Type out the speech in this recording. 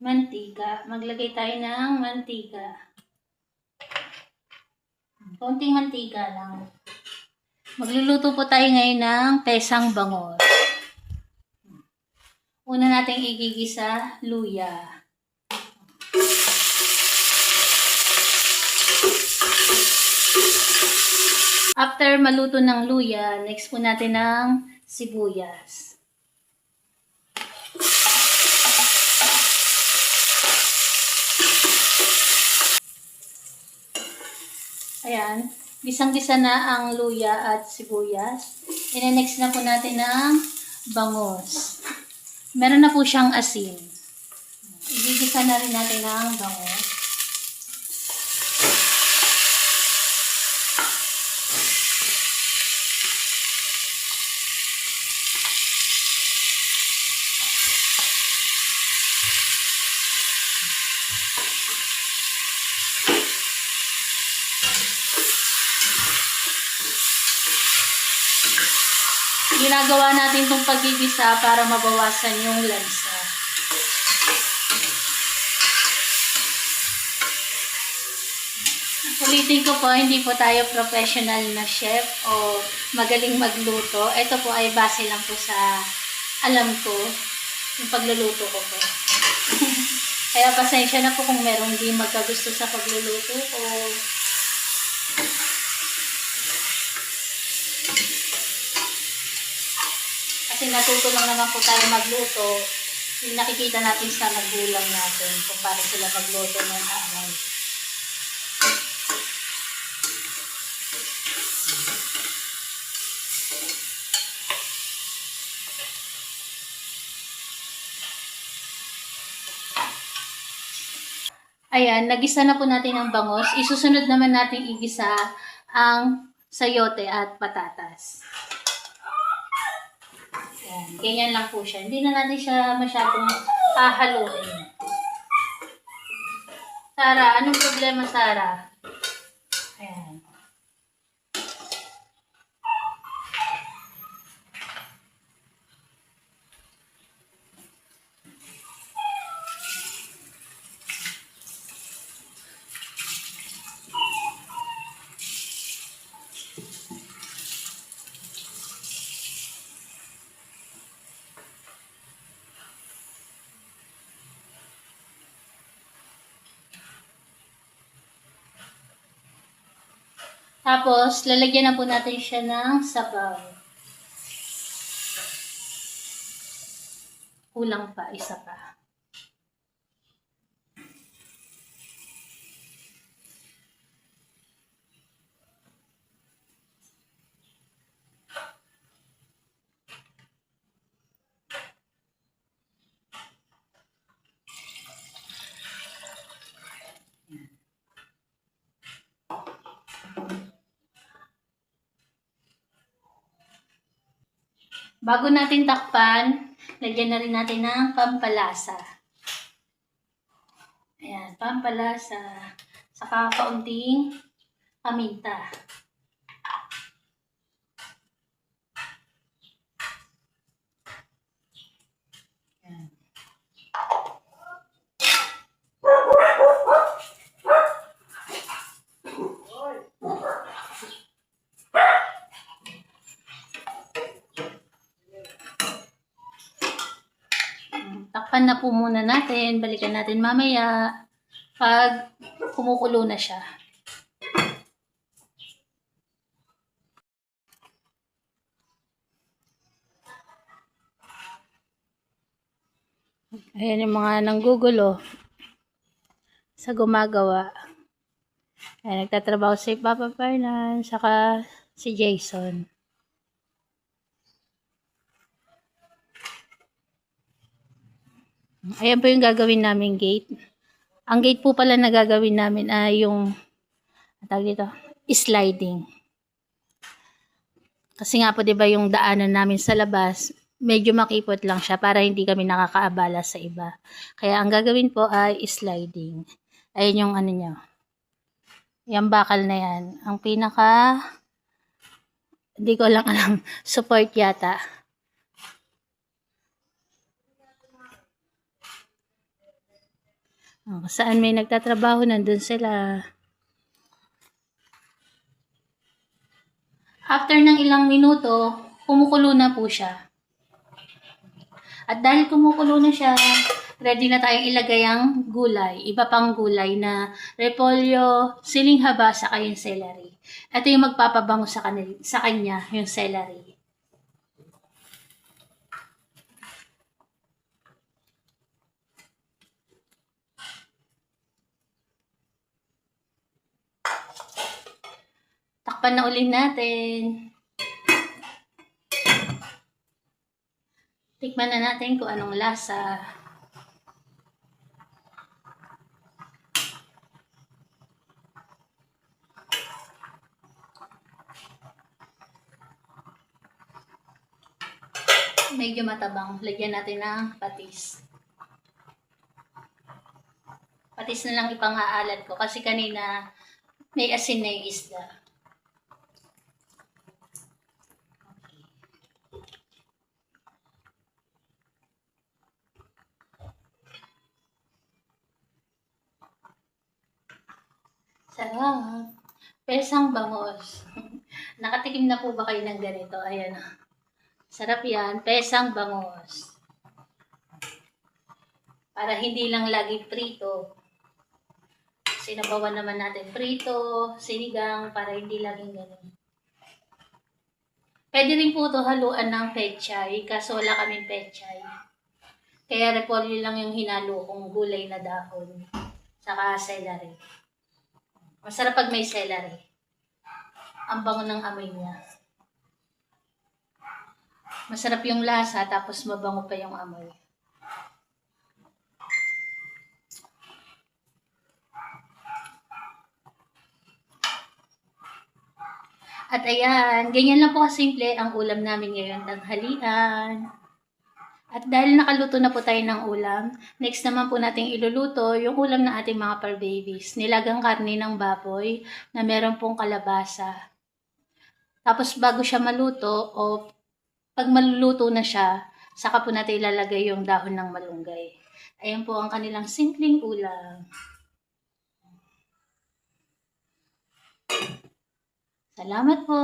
mantika. Maglagay tayo ng mantika. Konting mantika lang. Magluluto po tayo ngayon ng pesang bangos. Una nating igigisa luya. After maluto ng luya, next po natin ng sibuyas. Ayan, gisang-gisa na ang luya at sibuyas. Ine-next na po natin ng bangos. Meron na po siyang asin. Igigisa na rin natin ang bangos. Ginagawa natin itong pagigisa para mabawasan yung lansa. Ulitin ko po, hindi po tayo professional na chef o magaling magluto. Ito po ay base lang po sa alam ko, yung pagluluto ko po. Kaya pasensya na po kung merong di magkagusto sa pagluluto ko. Kasi natuto lang naman po tayo magluto. Yung nakikita natin sa magulang natin kung paano sila magluto ng amoy. Ayan, nagisa na po natin ang bangos. Isusunod naman natin igisa ang sayote at patatas. Ayan, ganyan lang po siya. Hindi na natin siya masyadong hahaluin. Sara, anong problema, Sara? Ayan. Tapos, lalagyan na po natin siya ng sabaw. Kulang pa, isa pa. Bago natin takpan, lagyan na rin natin ng pampalasa. Ayan, pampalasa. Saka kaunting paminta. Ayan. Takpan na po muna natin. Balikan natin mamaya pag kumukulo na siya. Ayan yung mga nanggugulo sa gumagawa. Ayan, nagtatrabaho si Papa Fernan, saka si Jason. Ayan po yung gagawin namin gate. Ang gate po pala na gagawin namin ay yung dito, sliding. Kasi nga po 'di ba yung daanan namin sa labas, medyo makipot lang siya para hindi kami nakakaabala sa iba. Kaya ang gagawin po ay sliding. Ayun yung ano niya. Yung bakal na yan. Ang pinaka hindi ko lang alam, support yata. Oh, saan may nagtatrabaho, nandun sila. After ng ilang minuto, kumukulo na po siya. At dahil kumukulo na siya, ready na tayong ilagay ang gulay. Iba pang gulay na repolyo, siling haba, saka yung celery. Ito yung magpapabango sa kanya, yung celery. Takpan na ulit natin. Tikman na natin kung anong lasa. Medyo matabang. Lagyan natin ng patis. Patis na lang ipang-aalat ko kasi kanina may asin na yung isda. Sarap. Pesang bangos. Nakatikim na po ba kayo ng ganito? Ayan. Sarap yan. Pesang bangos. Para hindi lang lagi prito. Sinabawan naman natin prito, sinigang, para hindi laging ganun. Pwede rin po ito haluan ng pechay, kaso wala kaming pechay. Kaya repolyo lang yung hinalo kong gulay na dahon. Saka celery. Masarap pag may celery. Ang bango ng amoy niya. Masarap yung lasa, tapos mabango pa yung amoy. At ayan, ganyan lang po kasimple ang ulam namin ngayon, tanghalian. At dahil nakaluto na po tayo ng ulam, next naman po nating iluluto yung ulam ng ating mga par-babies. Nilagang karne ng baboy na meron pong kalabasa. Tapos bago siya maluto o pag maluluto na siya, saka po natin ilalagay yung dahon ng malunggay. Ayan po ang kanilang simpleng ulam. Salamat po!